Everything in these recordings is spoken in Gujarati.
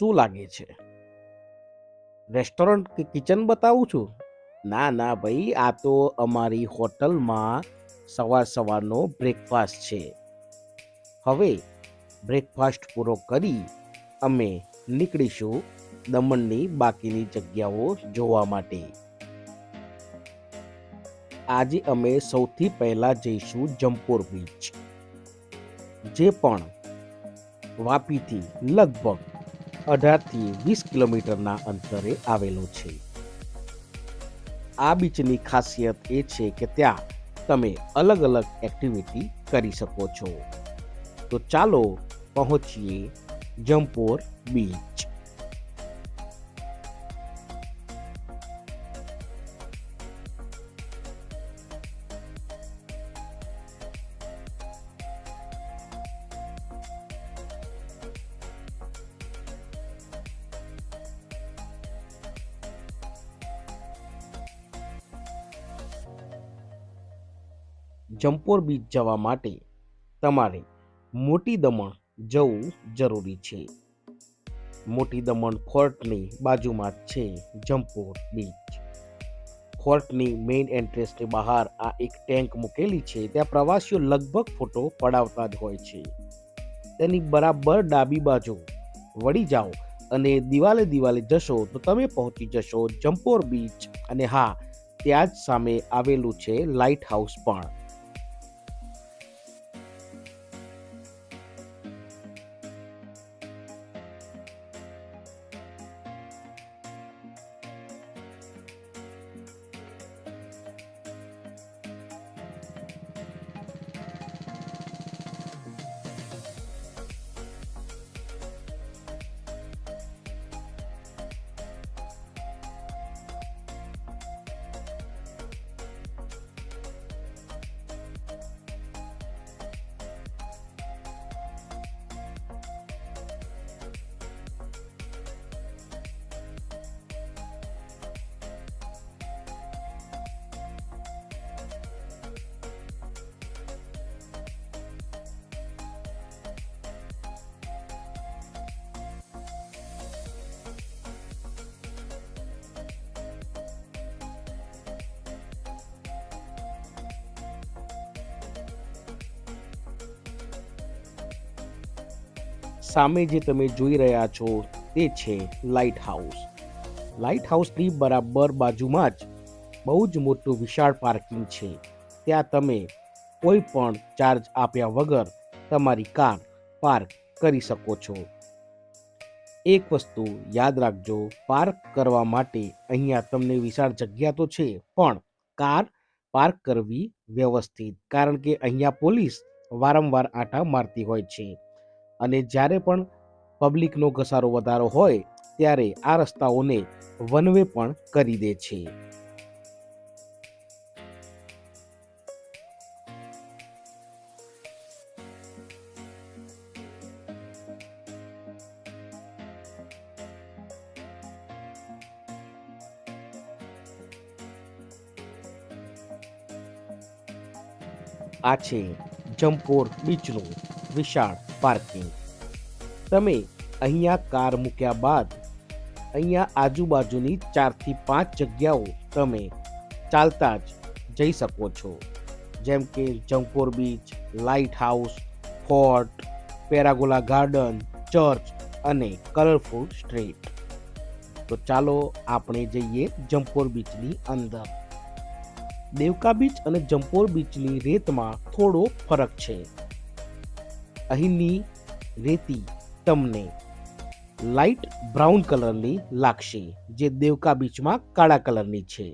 શું લાગે છે? રેસ્ટોરન્ટ કે કિચન બતાવું છું? ના ના ભાઈ, આ તો અમારી હોટલમાં સવારનો બ્રેકફાસ્ટ છે. હવે બ્રેકફાસ્ટ પૂરો કરી અમે નીકળીશું દમણની બાકીની જગ્યાઓ જોવા માટે. આજે અમે સૌથી પહેલા જઈશું જંપોર બીચ, જે પણ વાપીથી લગભગ 18 થી 20 કિલોમીટરના અંતરે આવેલો છે. આ બીચની ખાસિયત એ છે કે ત્યાં તમે અલગ અલગ એક્ટિવિટી કરી શકો છો. તો ચાલો પહોંચીએ જંપોર બીચ. જંપોર બીચ જવા માટે તમારે મોટી દમણ જવું જરૂરી છે. મોટી દમણ ફોર્ટની બાજુમાં જ છે જંપોર બીચ. ફોર્ટની મેઇન એન્ટ્રન્સની બહાર આ એક ટેન્ક મૂકેલી છે. ત્યાં પ્રવાસીઓ લગભગ ફોટો પડાવતા જ હોય છે. તેની બરાબર ડાબી બાજુ વળી જાઓ અને દિવાલે જશો તો તમે પહોંચી જશો જંપોર બીચ. અને હા, ત્યાં જ સામે આવેલું છે લાઇટ હાઉસ પણ. સામે જે તમે જોઈ રહ્યા છો તે છે લાઇટ હાઉસ. લાઇટ હાઉસની બરાબર બાજુમાં જ બહુ જ મોટું વિશાળ પાર્કિંગ છે. ત્યાં તમે કોઈ પણ ચાર્જ આપ્યા વગર તમારી કાર પાર્ક કરી શકો છો. એક વસ્તુ યાદ રાખજો, પાર્ક કરવા માટે અહીંયા તમને વિશાળ જગ્યા તો છે, પણ કાર પાર્ક કરવી વ્યવસ્થિત, કારણ કે અહીંયા પોલીસ વારંવાર આંટા મારતી હોય છે. અને જ્યારે પણ પબ્લિકનો ઘસારો વધારો હોય ત્યારે આ રસ્તાઓને વન વે પણ કરી દે છે. આ છે જંપોર બીચનું વિશાળ પાર્કિંગ. તમે અહીંયા કાર મૂક્યા બાદ અહીંયા આજુબાજુની 4 થી 5 જગ્યાઓ તમે ચાલતા જ જઈ શકો છો, જેમ કે Jampore beach, light house, fort, pergola garden, church અને કલરફુલ સ્ટ્રીટ. તો ચાલો આપણે જઈએ જંપોર બીચની અંદર. દેવકા બીચ અને જંપોર બીચની રેતમાં થોડો ફરક છે. અહીંની રેતી તમને લાઇટ બ્રાઉન કલરની લાગશે, જે દેવકા બીચમાં કાળા કલરની છે.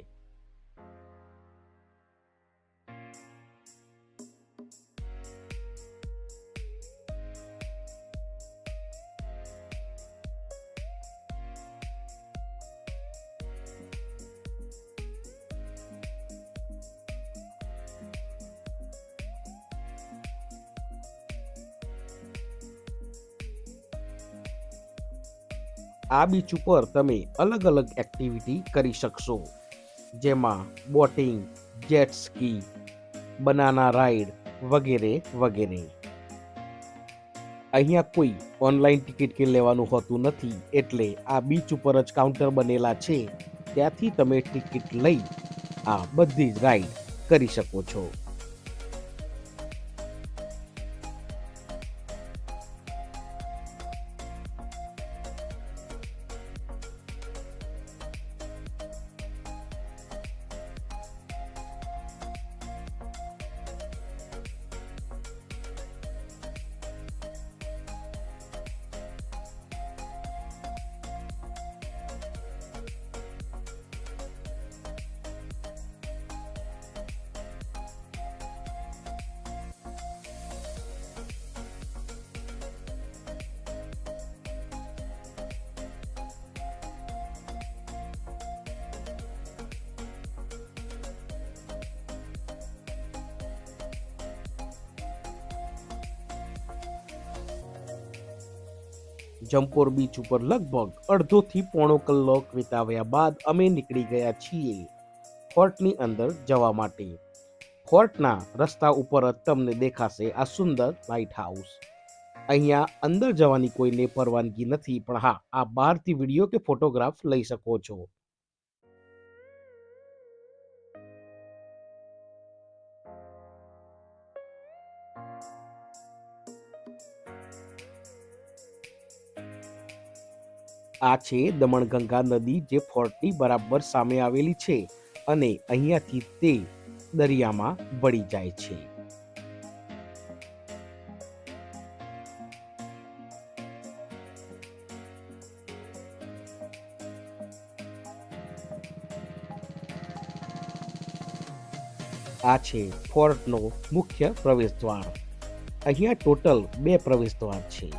આ બીચ ઉપર તમે અલગ અલગ એક્ટિવિટી કરી શકશો, જેમાં boating, jet ski, banana ride વગેરે વગેરે. અહીંયા કોઈ ઓનલાઈન ટિકિટ કે લેવાનું હોતું નથી, એટલે આ બીચ ઉપર જ કાઉન્ટર બનેલા છે, ત્યાંથી તમે ટિકિટ લઈ આ બધી જ રાઈડ કરી શકો છો. જમ્પોર બીચ ઉપર લગભગ અડધોથી પોણો કલાક વિતાવ્યા બાદ અમે નીકળી ગયા છીએ ફોર્ટની અંદર જવા માટે. ફોર્ટના રસ્તા ઉપર જ તમને દેખાશે આ સુંદર લાઇટ હાઉસ. અહીંયા અંદર જવાની કોઈને પરવાનગી નથી, પણ હા, આ બહારથી વિડીયો કે ફોટોગ્રાફ લઈ શકો છો. આ છે દમણગંગા નદી, જે ફોર્ટની બરાબર સામે આવેલી છે અને અહીંયાથી તે દરિયામાં ભળી જાય છે. આ છે ફોર્ટનો મુખ્ય પ્રવેશદ્વાર. અહીંયા ટોટલ 2 પ્રવેશદ્વાર છે.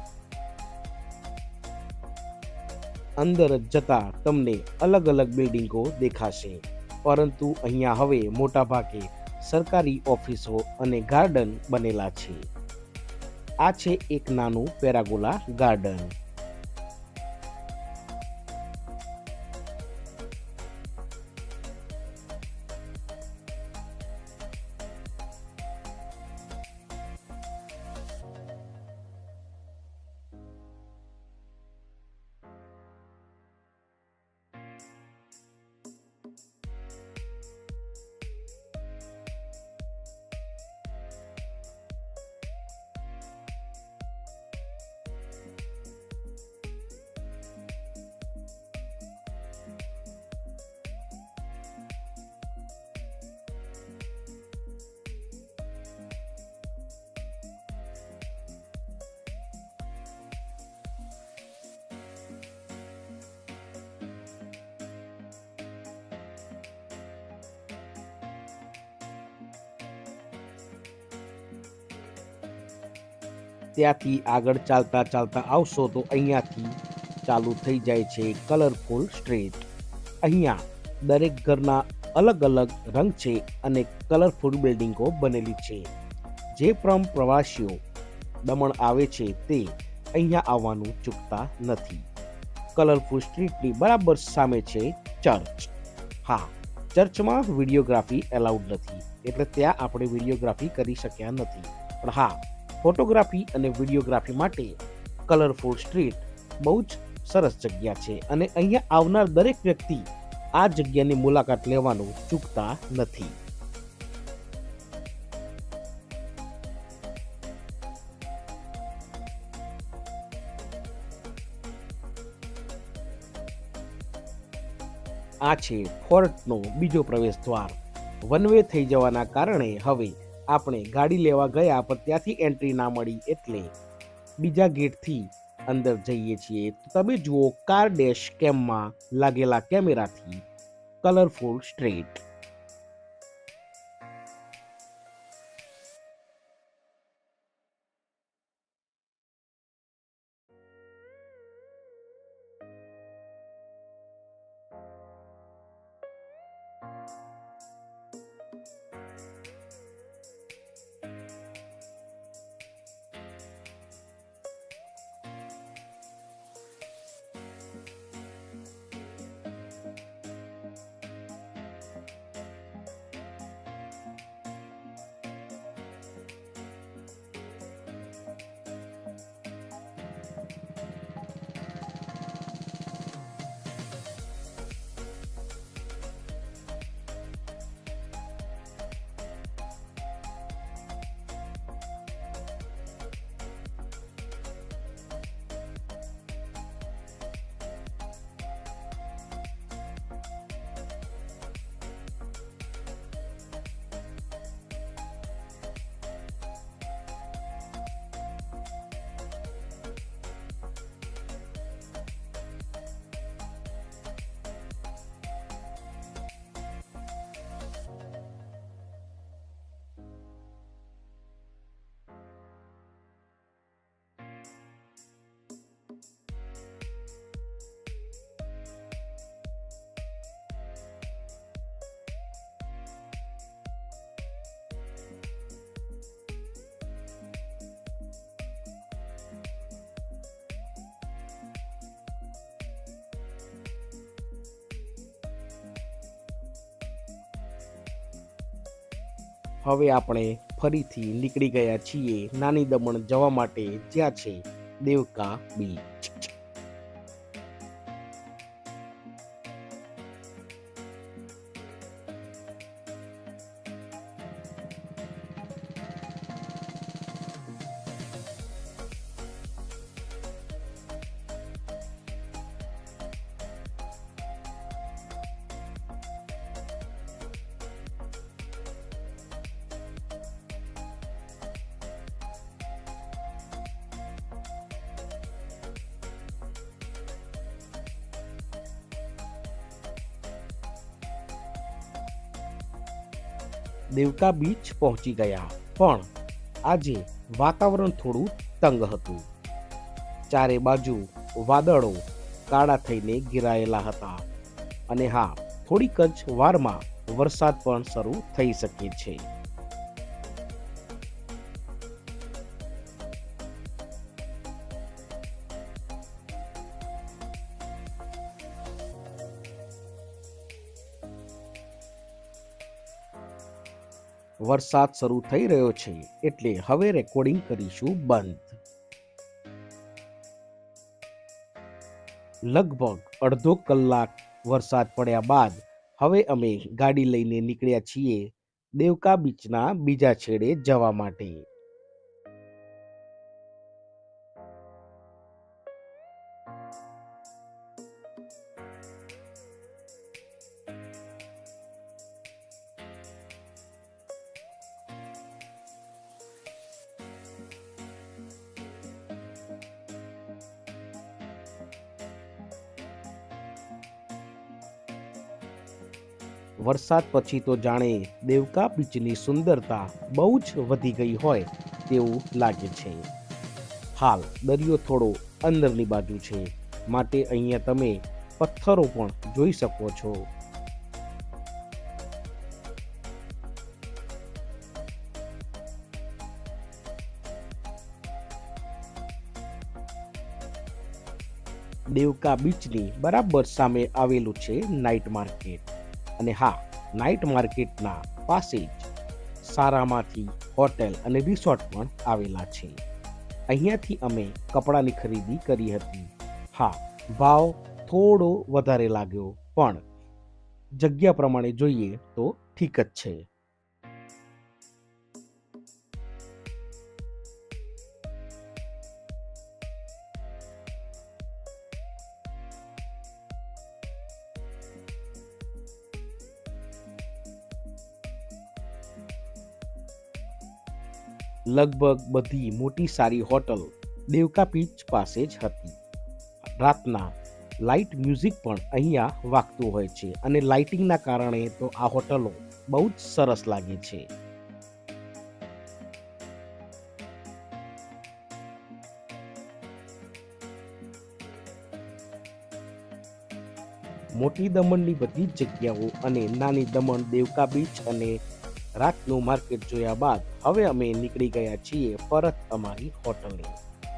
અંદર જતા તમને અલગ અલગ બિલ્ડિંગો દેખાશે, પરંતુ અહીંયા હવે મોટા ભાગે સરકારી ઓફિસો અને ગાર્ડન બનેલા છે. આ છે એક નાનું પેરાગોલા ગાર્ડન. ત્યાંથી આગળ ચાલતા ચાલતા આવશો તો અહીંયાથી ચાલુ થઈ જાય છે કલરફુલ સ્ટ્રીટ. અહીંયા દરેક ઘરના અલગ અલગ રંગ છે અને કલરફુલ બિલ્ડિંગો બનેલી છે. જે પણ પ્રવાસીઓ દમણ આવે છે તે અહીંયા આવવાનું ચૂકતા નથી. કલરફુલ સ્ટ્રીટની બરાબર સામે છે ચર્ચ. હા, ચર્ચમાં વિડીયોગ્રાફી એલાઉડ નથી, એટલે ત્યાં આપણે વિડીયોગ્રાફી કરી શક્યા નથી. પણ હા, ફોટોગ્રાફી અને વિડીયોગ્રાફી માટે કલરફુલ સ્ટ્રીટ બહુ જ સરસ જગ્યા છે અને અહીંયા આવનાર દરેક વ્યક્તિ આ જગ્યાની મુલાકાત લેવાનું ચૂકતા નથી. આ છે ફોર્ટનો બીજો પ્રવેશદ્વાર. વન વે થઈ જવાના કારણે હવે આપણે ગાડી લેવા ગયા પણ ત્યાંથી એન્ટ્રી ના મળી, એટલે બીજા ગેટથી અંદર જઈએ છીએ. તમે જુઓ કાર ડેશ કેમમાં લાગેલા કેમેરાથી કલરફુલ સ્ટ્રીટ. હવે આપણે ફરીથી નીકળી ગયા છીએ નાની દમણ જવા માટે, જ્યાં છે દેવકા બીચ. દેવકા બીચ પહોંચી ગયા, પણ આજે વાતાવરણ થોડું તંગ હતું. ચારે બાજુ વાદળો કાળા થઈને ઘેરાયેલા હતા, અને હા, થોડીક જ વારમાં વરસાદ પણ શરૂ થઈ શકે છે. વરસાદ શરૂ થઈ રહ્યો છે, એટલે હવે રેકોર્ડિંગ કરીશું બંધ. લગભગ અડધો કલાક વરસાદ પડ્યા બાદ હવે અમે ગાડી લઈને નીકળ્યા છીએ દેવકા બીચના બીજા છેડે જવા માટે. વરસાદ પછી તો જાણે દેવકા બીચની સુંદરતા બહુ જ વધી ગઈ હોય તેવું લાગે છે. હાલ દરિયો થોડો અંદરની બાજુ છે, માટે અહીંયા તમે પથ્થરો પણ જોઈ શકો છો. દેવકા બીચની બરાબર સામે આવેલું છે નાઇટ માર્કેટ, અને હા, નાઇટ માર્કેટના પાસે જ સારામાંથી હોટેલ અને રિસોર્ટ પણ આવેલા છે. અહીંયાથી અમે કપડાની ખરીદી કરી હતી. હા, ભાવ થોડો વધારે લાગ્યો, પણ જગ્યા પ્રમાણે જોઈએ તો ઠીક જ છે. લગભગ બધી મોટી સારી હોટલ દેવકા બીચ પાસે જ હતી. રાતના લાઇટ મ્યુઝિક પણ અહીંયા વાગતું હોય છે, અને લાઇટિંગના કારણે તો આ હોટલો બહુ જ સરસ લાગે છે. મોટી દમણની બધી જ જગ્યાઓ અને નાની દમણ, દેવકા બીચ અને રાતનું માર્કેટ જોયા બાદ હવે અમે નીકળી ગયા છીએ પરત અમારી હોટલે.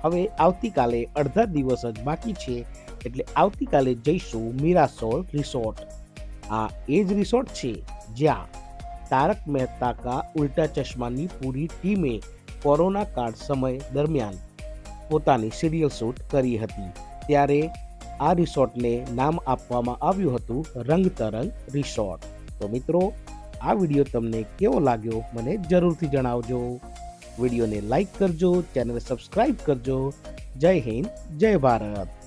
હવે આવતીકાલે અડધા દિવસ જ બાકી છે, એટલે આવતીકાલે જઈશું મીરાસોલ રિસોર્ટ. આ એ જ રિસોર્ટ છે જ્યાં તારક મહેતા કા ઉલ્ટા ચશ્માની પૂરી ટીમે કોરોના કાળ સમય દરમિયાન પોતાની સિરિયલ શૂટ કરી હતી. ત્યારે આ રિસોર્ટને નામ આપવામાં આવ્યું હતું રંગતરંગ રિસોર્ટ. તો મિત્રો, આ વિડીયો તમને કેવો લાગ્યો મને જરૂરથી જણાવજો. વિડીયોને લાઈક કરજો, ચેનલ સબસ્ક્રાઈબ કરજો. જય હિન્દ, જય ભારત.